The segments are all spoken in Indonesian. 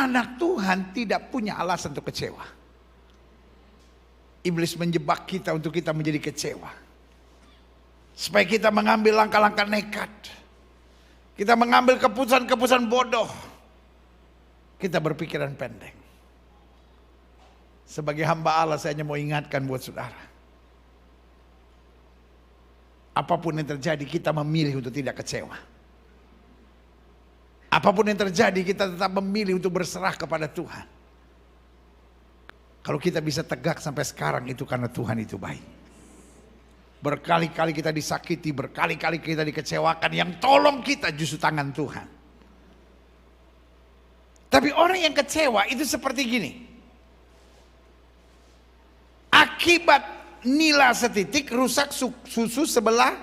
anak Tuhan tidak punya alasan untuk kecewa. Iblis menjebak kita untuk kita menjadi kecewa. Supaya kita mengambil langkah-langkah nekat. Kita mengambil keputusan-keputusan bodoh. Kita berpikiran pendek. Sebagai hamba Allah saya hanya mau ingatkan buat saudara. Apapun yang terjadi kita memilih untuk tidak kecewa. Apapun yang terjadi kita tetap memilih untuk berserah kepada Tuhan. Kalau kita bisa tegak sampai sekarang itu karena Tuhan itu baik. Berkali-kali kita disakiti, berkali-kali kita dikecewakan. Yang tolong kita justru tangan Tuhan. Tapi orang yang kecewa itu seperti gini. Akibat nila setitik rusak susu sebelang.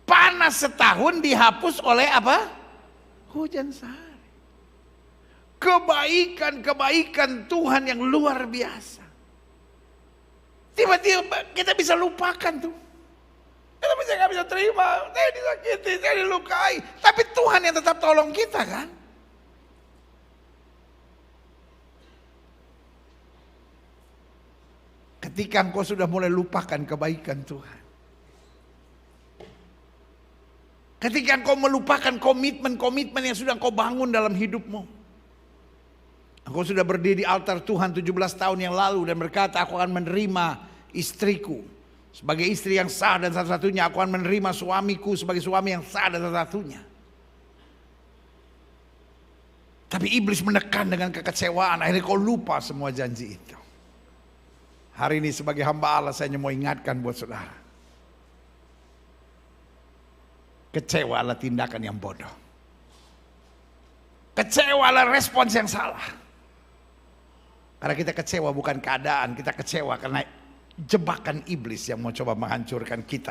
Panas setahun dihapus oleh apa? Hujan sehari. Kebaikan Tuhan yang luar biasa. Tiba-tiba kita bisa lupakan tuh. Kita nggak bisa terima. Saya disakiti, saya dilukai. Tapi Tuhan yang tetap tolong kita kan. Ketika engkau sudah mulai lupakan kebaikan Tuhan. Ketika engkau melupakan komitmen-komitmen yang sudah engkau bangun dalam hidupmu. Engkau sudah berdiri di altar Tuhan 17 tahun yang lalu dan berkata, aku akan menerima istriku sebagai istri yang sah dan satu-satunya. Aku akan menerima suamiku sebagai suami yang sah dan satu-satunya. Tapi iblis menekan dengan kekecewaan. Akhirnya kau lupa semua janji itu. Hari ini sebagai hamba Allah saya hanya mau ingatkan buat saudara. Kecewa adalah tindakan yang bodoh. Kecewa adalah respons yang salah. Karena kita kecewa bukan keadaan, kita kecewa karena jebakan iblis yang mau coba menghancurkan kita.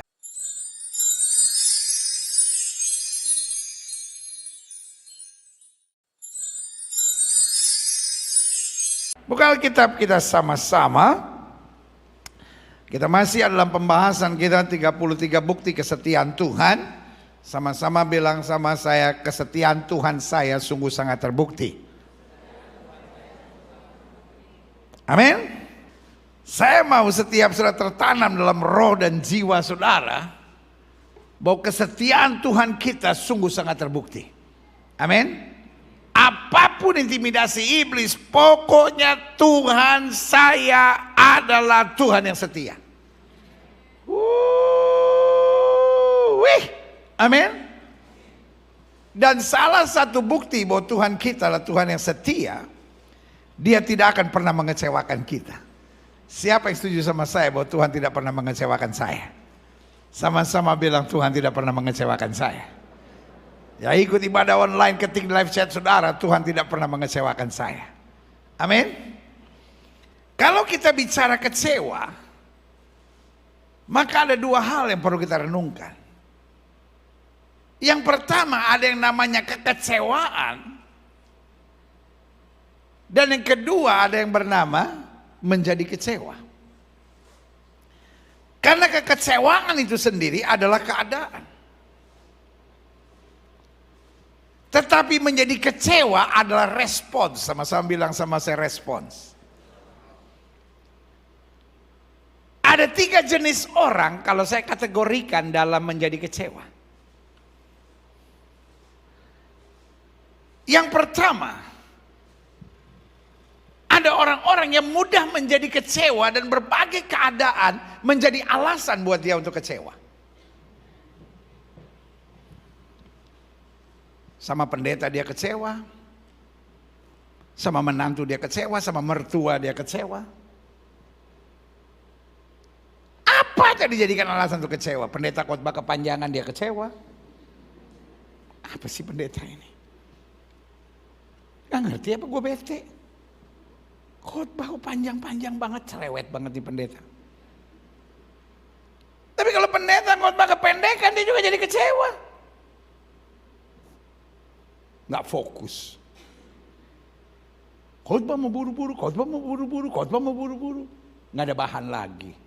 Buka Alkitab kita sama-sama. Kita masih dalam pembahasan kita 33 bukti kesetiaan Tuhan. Sama-sama bilang sama saya, kesetiaan Tuhan saya sungguh sangat terbukti. Amin. Saya mau setiap saudara tertanam dalam roh dan jiwa saudara bahwa kesetiaan Tuhan kita sungguh sangat terbukti. Amin. Apapun intimidasi iblis, pokoknya Tuhan saya adalah Tuhan yang setia. Amin. Dan salah satu bukti bahwa Tuhan kita adalah Tuhan yang setia, Dia tidak akan pernah mengecewakan kita. Siapa yang setuju sama saya bahwa Tuhan tidak pernah mengecewakan saya? Sama-sama bilang Tuhan tidak pernah mengecewakan saya. Ya ikut ibadah online, ketik live chat saudara, Tuhan tidak pernah mengecewakan saya. Amin. Kalau kita bicara kecewa, maka ada dua hal yang perlu kita renungkan. Yang pertama ada yang namanya kekecewaan. Dan yang kedua ada yang bernama menjadi kecewa. Karena kekecewaan itu sendiri adalah keadaan. Tetapi menjadi kecewa adalah respons. Sama-sama bilang sama saya, respons. Ada 3 jenis orang kalau saya kategorikan dalam menjadi kecewa. Yang pertama, ada orang-orang yang mudah menjadi kecewa dan berbagai keadaan menjadi alasan buat dia untuk kecewa. Sama pendeta dia kecewa, sama menantu dia kecewa, sama mertua dia kecewa. Apa yang dijadikan alasan untuk kecewa? Pendeta khotbah kepanjangan dia kecewa. Apa sih pendeta ini? Gak ngerti apa gue bete. Khotbah panjang-panjang banget, cerewet banget di pendeta. Tapi kalau pendeta khotbah kependekan dia juga jadi kecewa. Gak fokus. Khotbah mau buru-buru, khotbah mau buru-buru, khotbah mau buru-buru. Gak ada bahan lagi.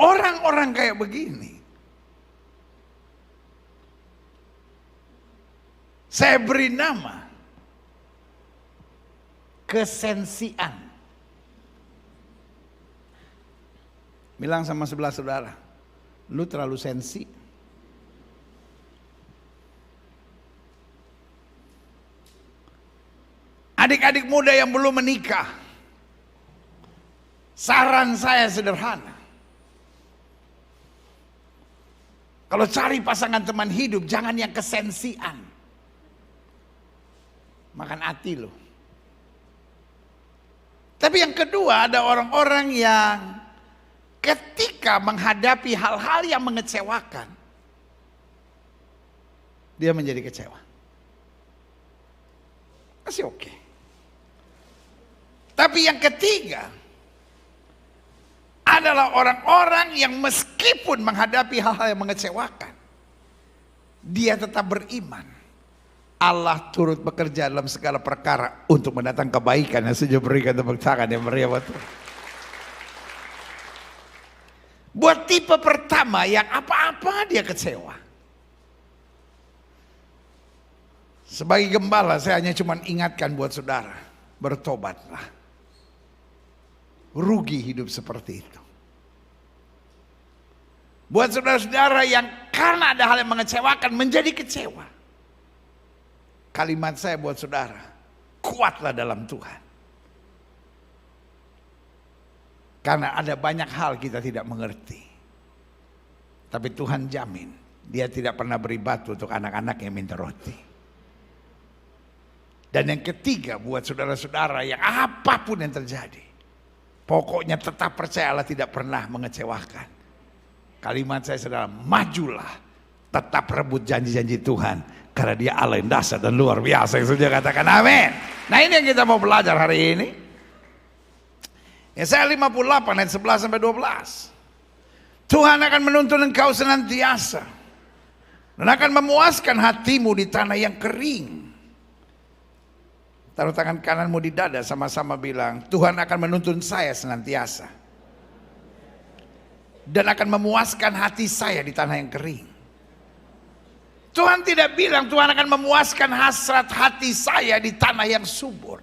Orang orang-orang kayak begini, saya beri nama kesensian. Bilang sama sebelah saudara, lu terlalu sensi. Adik-adik muda yang belum menikah, saran saya sederhana. Kalau cari pasangan teman hidup, jangan yang kesensian. Makan hati lo. Tapi yang kedua, ada orang-orang yang ketika menghadapi hal-hal yang mengecewakan, dia menjadi kecewa. Masih oke. Tapi yang ketiga adalah orang-orang yang meskipun menghadapi hal-hal yang mengecewakan, dia tetap beriman. Allah turut bekerja dalam segala perkara untuk mendatangkan kebaikan. Yang setuju berikan tepuk tangan yang meriah buat Tuhan. Buat tipe pertama yang apa-apa dia kecewa. Sebagai gembala saya hanya cuma ingatkan buat saudara, bertobatlah. Rugi hidup seperti itu. Buat saudara-saudara yang karena ada hal yang mengecewakan menjadi kecewa. Kalimat saya buat saudara, kuatlah dalam Tuhan. Karena ada banyak hal kita tidak mengerti. Tapi Tuhan jamin, dia tidak pernah beri batu untuk anak-anak yang minta roti. Dan yang ketiga buat saudara-saudara yang apapun yang terjadi, pokoknya tetap percaya Allah tidak pernah mengecewakan. Kalimat saya saudara, majulah, tetap rebut janji-janji Tuhan. Karena dia Allah yang dahsyat dan luar biasa. Yang sudah katakan amin. Nah ini yang kita mau belajar hari ini. Yesaya 58 ayat 11 sampai 12. Tuhan akan menuntun engkau senantiasa dan akan memuaskan hatimu di tanah yang kering. Taruh tangan kananmu di dada, sama-sama bilang, Tuhan akan menuntun saya senantiasa dan akan memuaskan hati saya di tanah yang kering. Tuhan tidak bilang Tuhan akan memuaskan hasrat hati saya di tanah yang subur.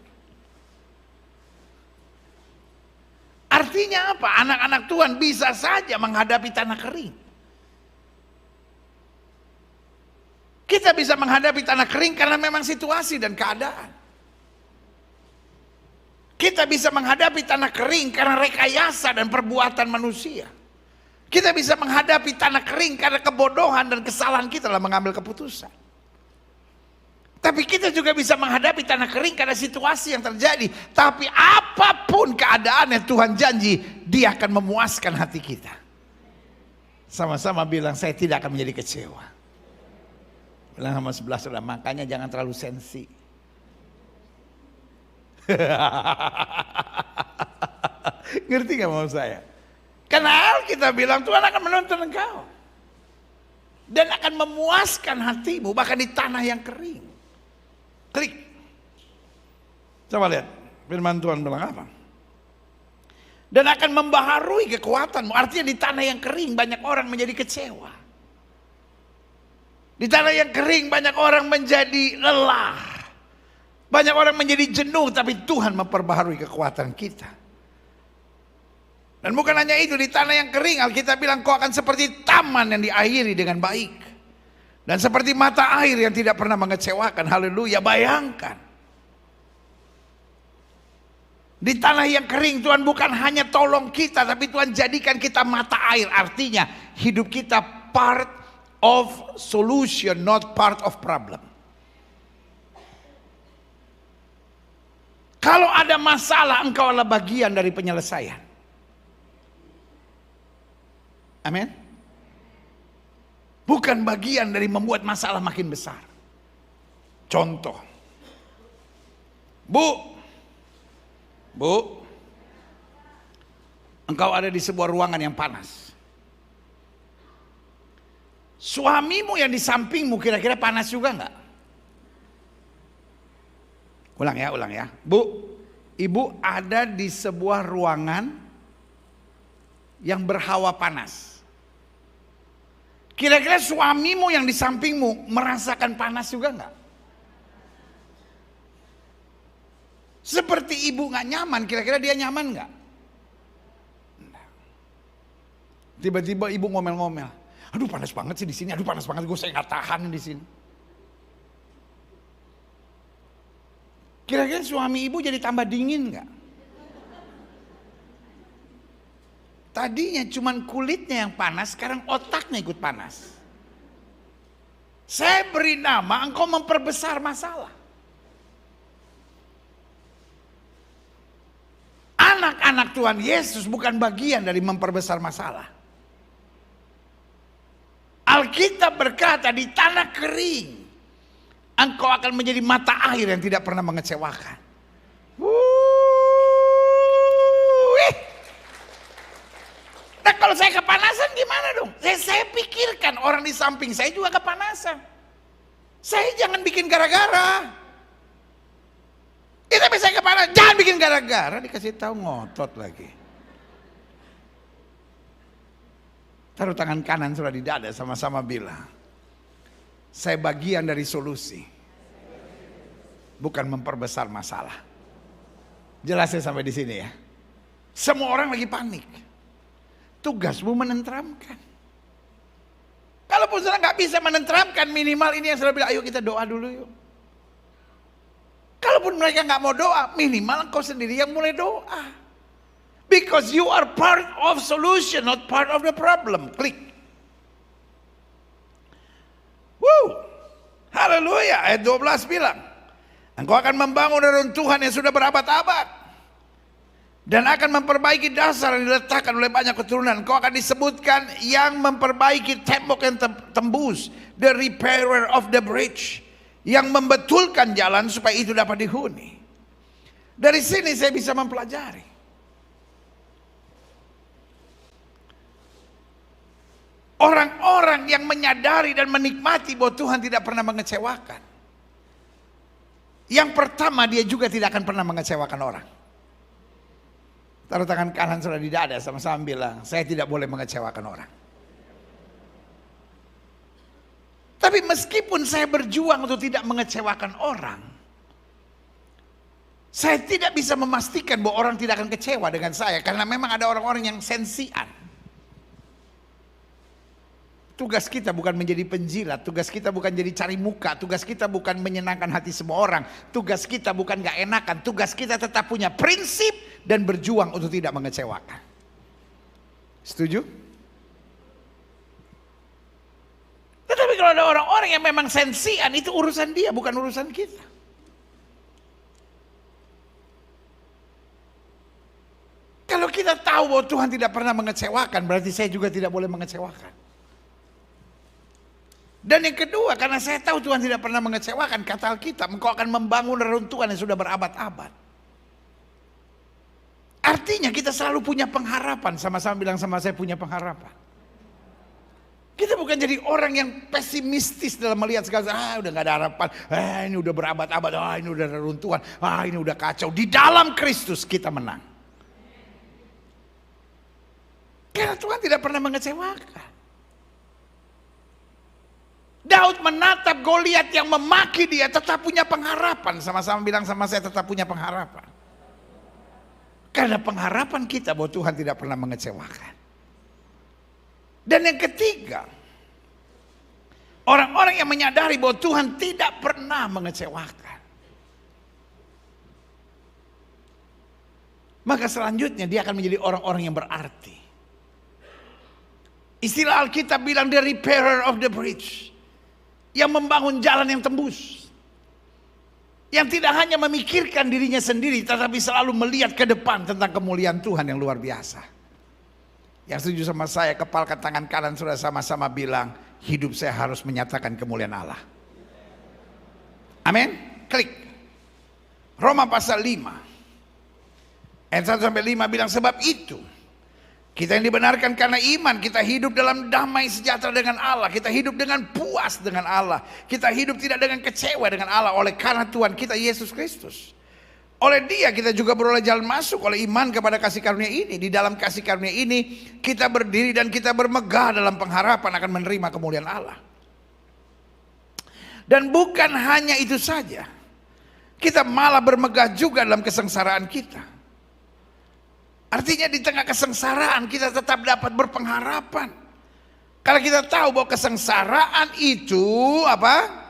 Artinya apa? Anak-anak Tuhan bisa saja menghadapi tanah kering. Kita bisa menghadapi tanah kering karena memang situasi dan keadaan. Kita bisa menghadapi tanah kering karena rekayasa dan perbuatan manusia. Kita bisa menghadapi tanah kering karena kebodohan dan kesalahan kita dalam mengambil keputusan. Tapi kita juga bisa menghadapi tanah kering karena situasi yang terjadi. Tapi apapun keadaannya Tuhan janji dia akan memuaskan hati kita. Sama-sama bilang saya tidak akan menjadi kecewa. Bilang sama sebelah saudara, makanya jangan terlalu sensi. Ngerti gak mau saya? Karena kita bilang Tuhan akan menuntun engkau dan akan memuaskan hatimu bahkan di tanah yang kering. Klik. Coba lihat firman Tuhan bilang apa? Dan akan membaharui kekuatanmu. Artinya di tanah yang kering banyak orang menjadi kecewa. Di tanah yang kering banyak orang menjadi lelah. Banyak orang menjadi jenuh, tapi Tuhan memperbaharui kekuatan kita. Dan bukan hanya itu, di tanah yang kering Alkitab bilang kau akan seperti taman yang diairi dengan baik. Dan seperti mata air yang tidak pernah mengecewakan. Haleluya, bayangkan. Di tanah yang kering Tuhan bukan hanya tolong kita, tapi Tuhan jadikan kita mata air. Artinya hidup kita part of solution, not part of problem. Kalau ada masalah engkau adalah bagian dari penyelesaian. Amin. Bukan bagian dari membuat masalah makin besar. Contoh. Bu, engkau ada di sebuah ruangan yang panas. Suamimu yang di sampingmu kira-kira panas juga enggak? Ulang ya. Bu, ibu ada di sebuah ruangan yang berhawa panas. Kira-kira suamimu yang di sampingmu merasakan panas juga enggak? Seperti ibu nggak nyaman, kira-kira dia nyaman nggak? Tiba-tiba ibu ngomel-ngomel, aduh panas banget sih di sini, aduh panas banget, gue saya nggak tahan di sini. Kira-kira suami ibu jadi tambah dingin nggak? Tadinya cuman kulitnya yang panas, sekarang otaknya ikut panas. Saya beri nama, engkau memperbesar masalah. Anak-anak Tuhan Yesus bukan bagian dari memperbesar masalah. Alkitab berkata di tanah kering, engkau akan menjadi mata air yang tidak pernah mengecewakan. Nah kalau saya kepanasan gimana dong? Saya pikirkan orang di samping saya juga kepanasan. Saya jangan bikin gara-gara. Tapi saya kepanasan, jangan bikin gara-gara, dikasih tahu ngotot lagi. Taruh tangan kanan sudah di dada, sama-sama bilang, saya bagian dari solusi, bukan memperbesar masalah. Jelas ya sampai di sini ya. Semua orang lagi panik. Tugasmu menenteramkan. Kalaupun sudah nggak bisa menenteramkan, minimal ini yang sudah bilang, ayo kita doa dulu yuk. Kalaupun mereka nggak mau doa, minimal engkau sendiri yang mulai doa. Because you are part of solution, not part of the problem. Klik. Woo. Haleluya. Ayat 12 bilang, engkau akan membangun reruntuhan yang sudah berabad-abad. Dan akan memperbaiki dasar yang diletakkan oleh banyak keturunan. Engkau akan disebutkan yang memperbaiki tembok yang tembus. The repairer of the bridge. Yang membetulkan jalan supaya itu dapat dihuni. Dari sini saya bisa mempelajari. Orang-orang yang menyadari dan menikmati bahwa Tuhan tidak pernah mengecewakan. Yang pertama, dia juga tidak akan pernah mengecewakan orang. Taruh tangan kanan sudah di dada, sama-sama bilang, saya tidak boleh mengecewakan orang. Tapi meskipun saya berjuang untuk tidak mengecewakan orang, saya tidak bisa memastikan bahwa orang tidak akan kecewa dengan saya. Karena memang ada orang-orang yang sensian. Tugas kita bukan menjadi penjilat, tugas kita bukan jadi cari muka, tugas kita bukan menyenangkan hati semua orang, tugas kita bukan gak enakan, tugas kita tetap punya prinsip dan berjuang untuk tidak mengecewakan. Setuju? Tetapi kalau ada orang-orang yang memang sensian, itu urusan dia, bukan urusan kita. Kalau kita tahu bahwa Tuhan tidak pernah mengecewakan, berarti saya juga tidak boleh mengecewakan. Dan yang kedua, karena saya tahu Tuhan tidak pernah mengecewakan, kata Alkitab, engkau akan membangun reruntuhan yang sudah berabad-abad. Artinya kita selalu punya pengharapan. Sama-sama bilang sama saya, punya pengharapan. Kita bukan jadi orang yang pesimistis dalam melihat segala, udah gak ada harapan, ini udah berabad-abad, ini udah reruntuhan, ini udah kacau. Di dalam Kristus kita menang. Karena Tuhan tidak pernah mengecewakan. Daud menatap Goliat yang memaki dia, tetap punya pengharapan. Sama-sama bilang sama saya, tetap punya pengharapan. Karena pengharapan kita bahwa Tuhan tidak pernah mengecewakan. Dan yang ketiga, orang-orang yang menyadari bahwa Tuhan tidak pernah mengecewakan, maka selanjutnya dia akan menjadi orang-orang yang berarti. Istilah Alkitab bilang the repairer of the bridge. Yang membangun jalan yang tembus. Yang tidak hanya memikirkan dirinya sendiri, tetapi selalu melihat ke depan tentang kemuliaan Tuhan yang luar biasa. Yang setuju sama saya, kepalkan tangan kanan sudah sama-sama bilang, hidup saya harus menyatakan kemuliaan Allah. Amin. Klik. Roma pasal 5 ayat 1-5 bilang, sebab itu kita yang dibenarkan karena iman, kita hidup dalam damai sejahtera dengan Allah. Kita hidup dengan puas dengan Allah. Kita hidup tidak dengan kecewa dengan Allah oleh karena Tuhan kita Yesus Kristus. Oleh Dia kita juga beroleh jalan masuk oleh iman kepada kasih karunia ini. Di dalam kasih karunia ini kita berdiri dan kita bermegah dalam pengharapan akan menerima kemuliaan Allah. Dan bukan hanya itu saja, kita malah bermegah juga dalam kesengsaraan kita. Artinya di tengah kesengsaraan kita tetap dapat berpengharapan. Karena kita tahu bahwa kesengsaraan itu apa?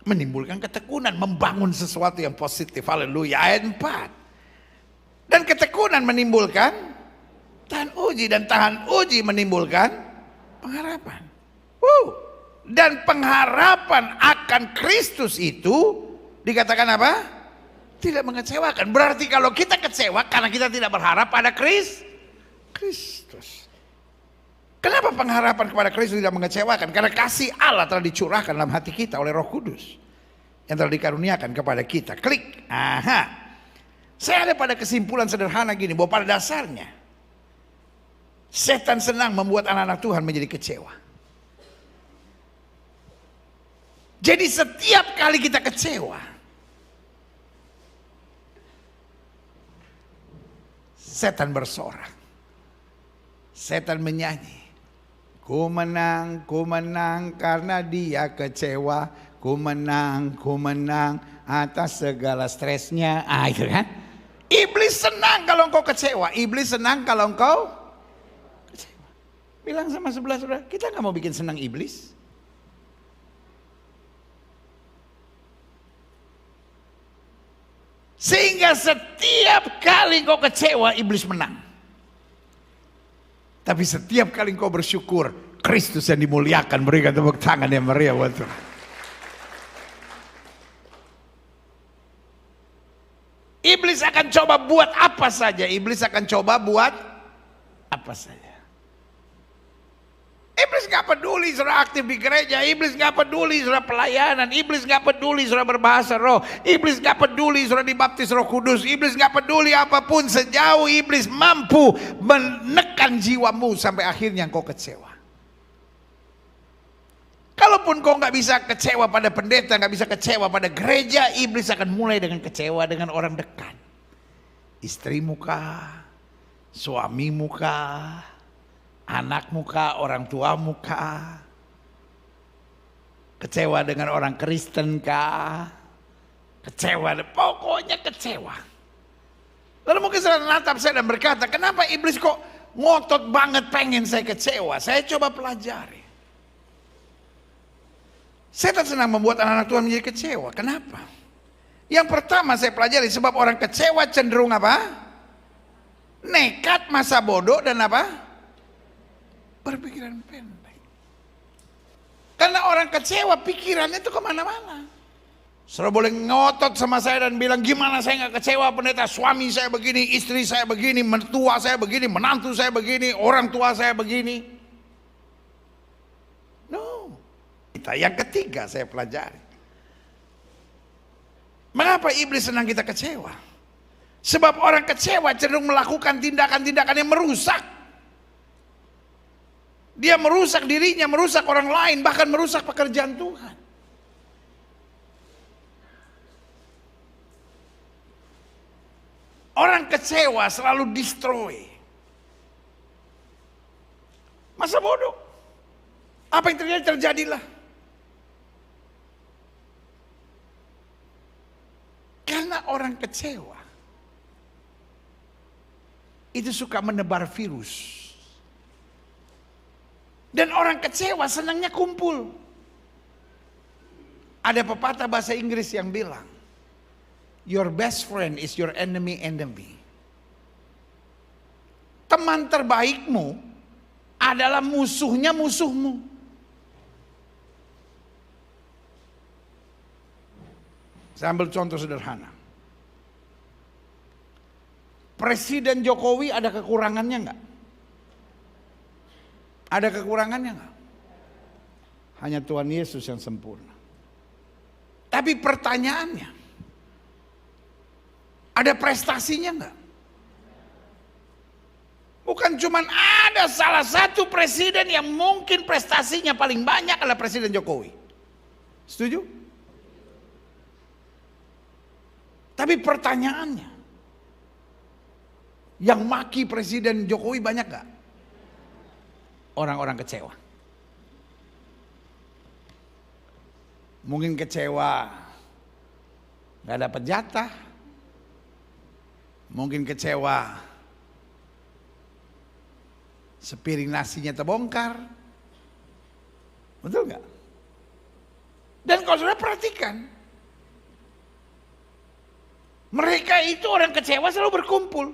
Menimbulkan ketekunan, membangun sesuatu yang positif. Haleluya. Ayat 4. Dan ketekunan menimbulkan tahan uji, dan tahan uji menimbulkan pengharapan. Dan pengharapan akan Kristus itu dikatakan apa? Tidak mengecewakan. Berarti kalau kita kecewa karena kita tidak berharap pada Kristus. Kenapa pengharapan kepada Kristus tidak mengecewakan? Karena kasih Allah telah dicurahkan dalam hati kita oleh Roh Kudus yang telah dikaruniakan kepada kita. Klik. Aha. Saya ada pada kesimpulan sederhana gini, bahwa pada dasarnya setan senang membuat anak-anak Tuhan menjadi kecewa. Jadi setiap kali kita kecewa, setan bersorak. Setan menyanyi. Ku menang karena dia kecewa. Ku menang atas segala stresnya. Itu kan? Iblis senang kalau engkau kecewa. Iblis senang kalau engkau kecewa. Bilang sama sebelah saudara, kita gak mau bikin senang iblis. Sehingga setiap kali engkau kecewa, iblis menang. Tapi setiap kali engkau bersyukur, Kristus yang dimuliakan. Berikan tepuk tangan yang meriah buat Tuhan. Iblis akan coba buat apa saja. Iblis akan coba buat apa saja. Iblis gak peduli saudara aktif di gereja. Iblis gak peduli saudara pelayanan. Iblis gak peduli saudara berbahasa roh. Iblis gak peduli saudara dibaptis Roh Kudus. Iblis gak peduli apapun, sejauh iblis mampu menekan jiwamu sampai akhirnya engkau kecewa. Kalaupun kau gak bisa kecewa pada pendeta, gak bisa kecewa pada gereja, iblis akan mulai dengan kecewa dengan orang dekat. Istrimu kah? Suamimu kah? Anakmu kah, orang tuamu kah? Kecewa dengan orang Kristen kah? Kecewa, pokoknya kecewa. Lalu mungkin saudara natap saya dan berkata, kenapa iblis kok ngotot banget pengen saya kecewa? Saya coba pelajari. Setan senang membuat anak-anak Tuhan menjadi kecewa. Kenapa? Yang pertama saya pelajari, sebab orang kecewa cenderung apa? Nekat, masa bodoh, dan apa? Berpikiran pendek. Karena orang kecewa pikirannya itu kemana-mana. Saudara boleh ngotot sama saya dan bilang, gimana saya gak kecewa pendeta? Suami saya begini, istri saya begini, mertua saya begini, menantu saya begini, orang tua saya begini. No. Yang ketiga saya pelajari, mengapa iblis senang kita kecewa? Sebab orang kecewa cenderung melakukan tindakan-tindakan yang merusak. Dia merusak dirinya, merusak orang lain, bahkan merusak pekerjaan Tuhan. Orang kecewa selalu destroy. Masa bodoh. Apa yang terjadi, terjadilah. Karena orang kecewa itu suka menebar virus. Dan orang kecewa senangnya kumpul. Ada pepatah bahasa Inggris yang bilang, your best friend is your enemy. Teman terbaikmu adalah musuhnya musuhmu. Saya ambil contoh sederhana. Presiden Jokowi ada kekurangannya enggak? Ada kekurangannya enggak? Hanya Tuhan Yesus yang sempurna. Tapi pertanyaannya, ada prestasinya enggak? Bukan cuman ada salah satu presiden yang mungkin prestasinya paling banyak adalah Presiden Jokowi. Setuju? Tapi pertanyaannya, yang maki Presiden Jokowi banyak gak? Orang-orang kecewa. Mungkin kecewa gak dapat jatah. Mungkin kecewa sepiring nasinya terbongkar. Betul gak? Dan kalau sudah perhatikan, mereka itu orang kecewa selalu berkumpul.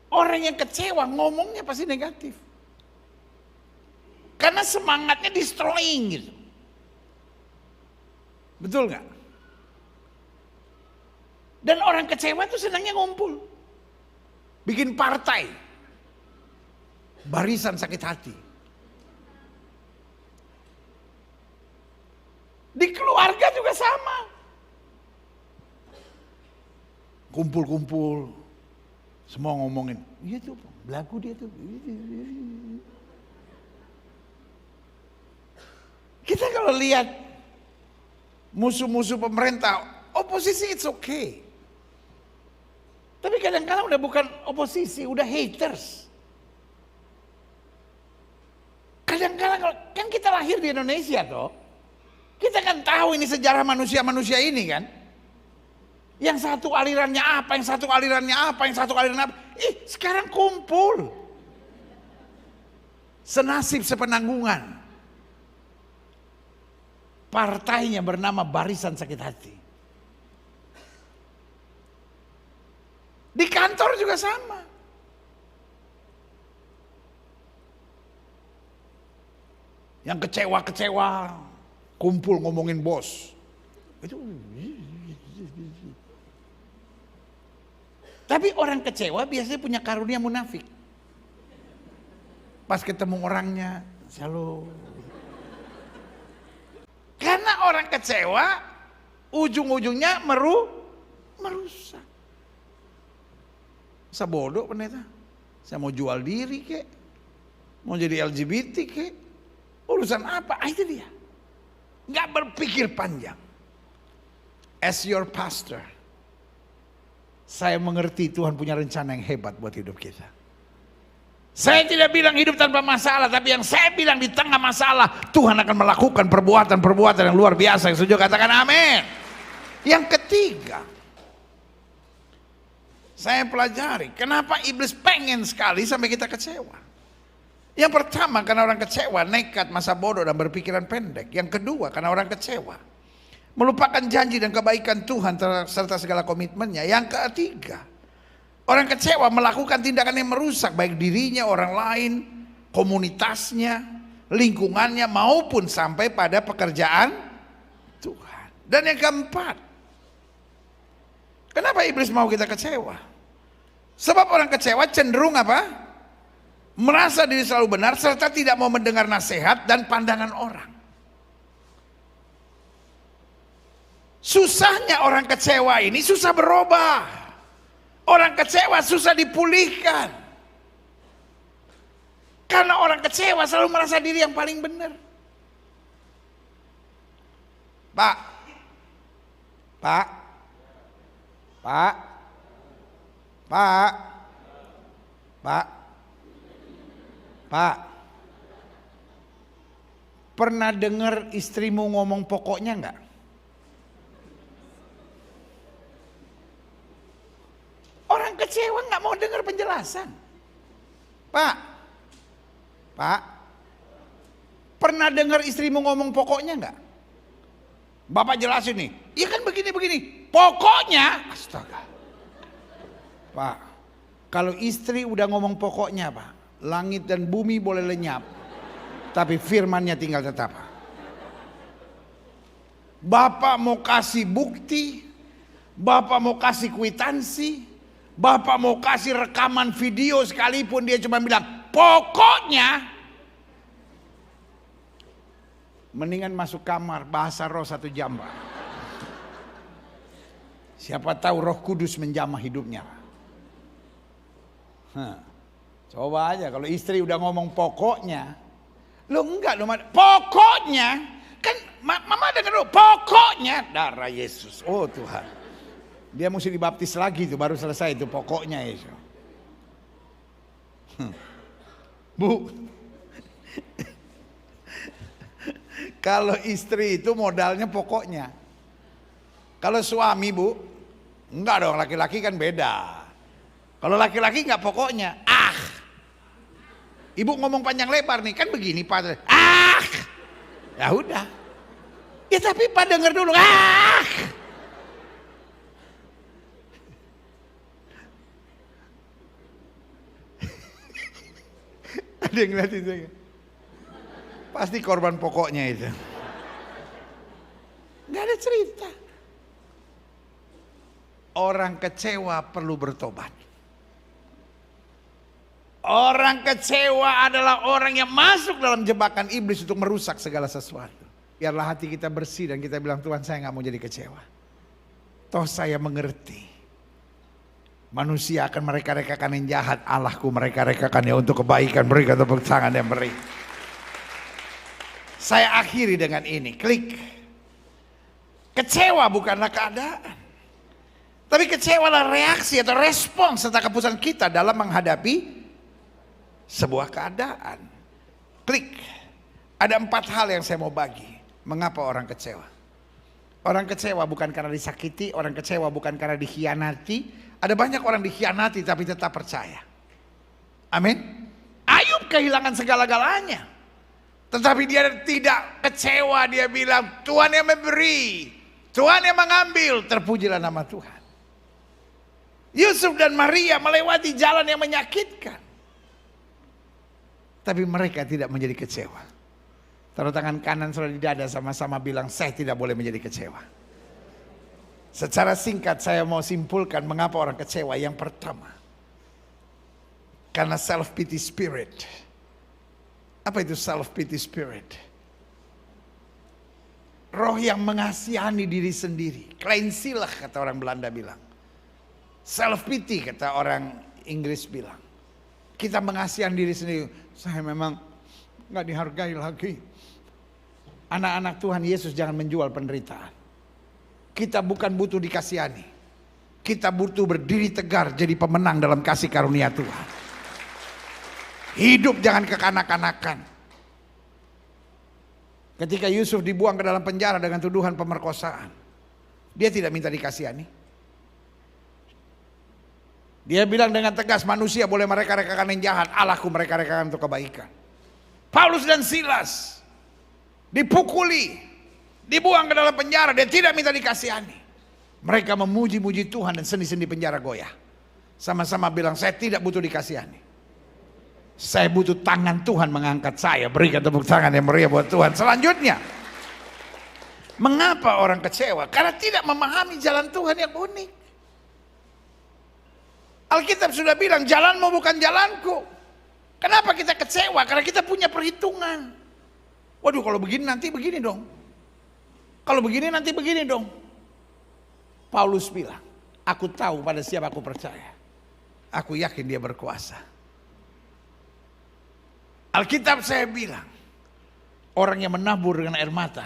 Orang yang kecewa ngomongnya pasti negatif. Karena semangatnya destroying gitu. Betul gak? Dan orang kecewa itu senangnya ngumpul. Bikin partai. Barisan sakit hati. Di keluarga juga sama. Kumpul-kumpul. Semua ngomongin, iya tuh belagu dia tuh. Kita kalau lihat musuh-musuh pemerintah, oposisi it's okay. Tapi kadang-kadang udah bukan oposisi, udah haters. Kadang-kadang kan kita lahir di Indonesia toh. Kita kan tahu ini sejarah manusia-manusia ini kan. Yang satu alirannya apa, yang satu alirannya apa, yang satu alirannya apa. Sekarang kumpul. Senasib sepenanggungan. Partainya bernama Barisan Sakit Hati. Di kantor juga sama. Yang kecewa-kecewa, kumpul ngomongin bos. Itu. Tapi orang kecewa biasanya punya karunia munafik. Pas ketemu orangnya, shalom. Karena orang kecewa, ujung-ujungnya merusak. Saya bodoh pendeta. Saya mau jual diri kek. Mau jadi LGBT kek. Urusan apa? Itu dia. Gak berpikir panjang. As your pastor, saya mengerti Tuhan punya rencana yang hebat buat hidup kita. Saya tidak bilang hidup tanpa masalah, tapi yang saya bilang di tengah masalah, Tuhan akan melakukan perbuatan-perbuatan yang luar biasa. Yang setuju katakan amin. Yang ketiga, saya pelajari kenapa iblis pengen sekali sampai kita kecewa. Yang pertama karena orang kecewa, nekat, masa bodoh dan berpikiran pendek. Yang kedua karena orang kecewa, melupakan janji dan kebaikan Tuhan serta segala komitmennya. Yang ketiga, orang kecewa melakukan tindakan yang merusak baik dirinya, orang lain, komunitasnya, lingkungannya maupun sampai pada pekerjaan Tuhan. Dan yang keempat, kenapa iblis mau kita kecewa? Sebab orang kecewa cenderung apa? Merasa diri selalu benar serta tidak mau mendengar nasihat dan pandangan orang. Susahnya orang kecewa ini susah berubah. Orang kecewa susah dipulihkan. Karena orang kecewa selalu merasa diri yang paling benar. Pak. Pak. Pak. Pak. Pak. Pak. Pernah dengar istrimu ngomong pokoknya enggak? Orang kecewa nggak mau dengar penjelasan. Pak, Pak, pernah dengar istrimu ngomong pokoknya nggak? Bapak jelasin nih. Iya kan begini. Pokoknya, astaga. Pak, kalau istri udah ngomong pokoknya Pak, langit dan bumi boleh lenyap, tapi firmannya tinggal tetap. Bapak mau kasih bukti, Bapak mau kasih kwitansi, Bapak mau kasih rekaman video sekalipun dia cuma bilang pokoknya, mendingan masuk kamar bahasa roh 1 jam Pak. Siapa tahu Roh Kudus menjamah hidupnya. Coba aja kalau istri udah ngomong pokoknya, lo enggak lo pokoknya kan mama dengar dulu, pokoknya darah Yesus. Oh Tuhan. Dia mesti dibaptis lagi itu baru selesai itu pokoknya Yesus. Bu. Kalau istri itu modalnya pokoknya. Kalau suami Bu, enggak dong, laki-laki kan beda. Kalau laki-laki enggak pokoknya. Ibu ngomong panjang lebar nih, kan begini Pak. Ya udah. Ya tapi Pak denger dulu. Ada yang ngeliat itu. Pasti korban pokoknya itu. Enggak ada cerita. Orang kecewa perlu bertobat. Orang kecewa adalah orang yang masuk dalam jebakan iblis untuk merusak segala sesuatu. Biarlah hati kita bersih dan kita bilang, Tuhan saya gak mau jadi kecewa. Toh saya mengerti. Manusia akan mereka-rekakan yang jahat. Allahku mereka-rekakan ya untuk kebaikan. Berikan tepuk tangan yang beri. Saya akhiri dengan ini. Klik. Kecewa bukanlah keadaan. Tapi kecewalah reaksi atau respon serta keputusan kita dalam menghadapi sebuah keadaan. Klik. Ada 4 hal yang saya mau bagi. Mengapa orang kecewa? Orang kecewa bukan karena disakiti, orang kecewa bukan karena dikhianati. Ada banyak orang dikhianati tapi tetap percaya. Amin. Ayub kehilangan segala-galanya. Tetapi dia tidak kecewa, dia bilang Tuhan yang memberi, Tuhan yang mengambil, terpujilah nama Tuhan. Yusuf dan Maria melewati jalan yang menyakitkan. Tapi mereka tidak menjadi kecewa. Taruh tangan kanan saudara di dada sama-sama bilang saya tidak boleh menjadi kecewa. Secara singkat saya mau simpulkan mengapa orang kecewa. Yang pertama, karena self pity spirit. Apa itu self pity spirit? Roh yang mengasihani diri sendiri. Kleinsilah kata orang Belanda bilang. Self pity kata orang Inggris bilang. Kita mengasihan diri sendiri. Saya memang gak dihargai lagi. Anak-anak Tuhan Yesus jangan menjual penderitaan. Kita bukan butuh dikasihani. Kita butuh berdiri tegar jadi pemenang dalam kasih karunia Tuhan. Hidup jangan kekanak-kanakan. Ketika Yusuf dibuang ke dalam penjara dengan tuduhan pemerkosaan. Dia tidak minta dikasihani. Dia bilang dengan tegas, manusia boleh mereka-rekakan yang jahat, Allahku mereka-rekakan untuk kebaikan. Paulus dan Silas dipukuli, dibuang ke dalam penjara, dia tidak minta dikasihani. Mereka memuji-muji Tuhan dan sendi-sendi penjara goyah. Sama-sama bilang, saya tidak butuh dikasihani. Saya butuh tangan Tuhan mengangkat saya. Berikan tepuk tangan yang meriah buat Tuhan. Selanjutnya, mengapa orang kecewa? Karena tidak memahami jalan Tuhan yang unik. Alkitab sudah bilang jalanmu bukan jalanku. Kenapa kita kecewa? Karena kita punya perhitungan. Waduh kalau begini nanti begini dong. Kalau begini nanti begini dong. Paulus bilang, aku tahu pada siapa aku percaya. Aku yakin dia berkuasa. Alkitab saya bilang, orang yang menabur dengan air mata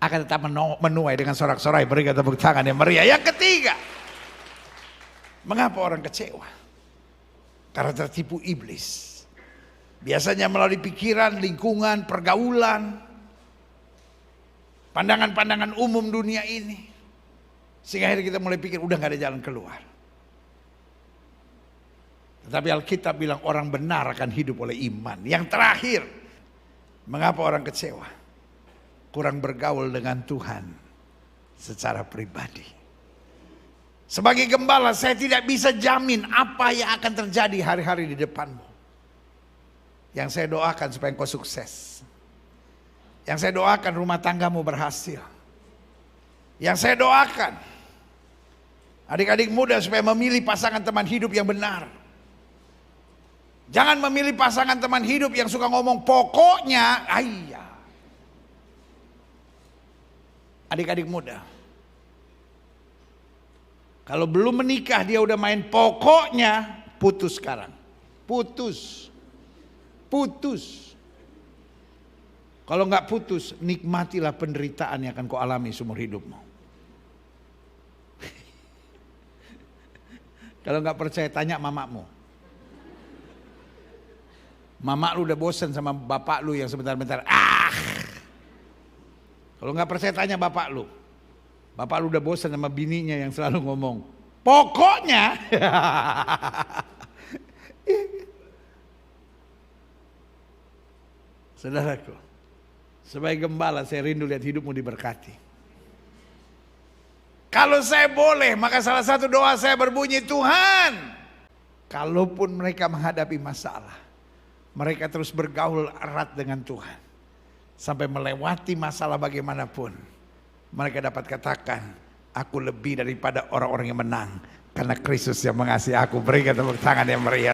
akan tetap menuai dengan sorak-sorai. Berikan tepuk tangan yang meriah. Yang ketiga, mengapa orang kecewa? Karena tertipu iblis. Biasanya melalui pikiran, lingkungan, pergaulan, pandangan-pandangan umum dunia ini. Sehingga akhirnya kita mulai pikir udah gak ada jalan keluar. Tetapi Alkitab bilang orang benar akan hidup oleh iman. Yang terakhir, mengapa orang kecewa? Kurang bergaul dengan Tuhan secara pribadi. Sebagai gembala saya tidak bisa jamin apa yang akan terjadi hari-hari di depanmu. Yang saya doakan supaya engkau sukses. Yang saya doakan rumah tanggamu berhasil. Yang saya doakan adik-adik muda supaya memilih pasangan teman hidup yang benar. Jangan memilih pasangan teman hidup yang suka ngomong pokoknya. Ayah. Adik-adik muda, kalau belum menikah dia udah main pokoknya, putus sekarang. Putus. Kalau nggak putus, nikmatilah penderitaan yang akan kau alami seumur hidupmu. Kalau nggak percaya, tanya mamamu. Mama lu udah bosan sama bapak lu yang sebentar-bentar. Kalau nggak percaya, tanya bapak lu. Bapak lu udah bosan sama bininya yang selalu ngomong, pokoknya. Saudaraku, sebagai gembala saya rindu lihat hidupmu diberkati. Kalau saya boleh, maka salah satu doa saya berbunyi, Tuhan, kalaupun mereka menghadapi masalah, mereka terus bergaul erat dengan Tuhan. Sampai melewati masalah bagaimanapun, mereka dapat katakan, aku lebih daripada orang-orang yang menang, karena Kristus yang mengasihi aku. Berikan tepuk tangan yang meriah.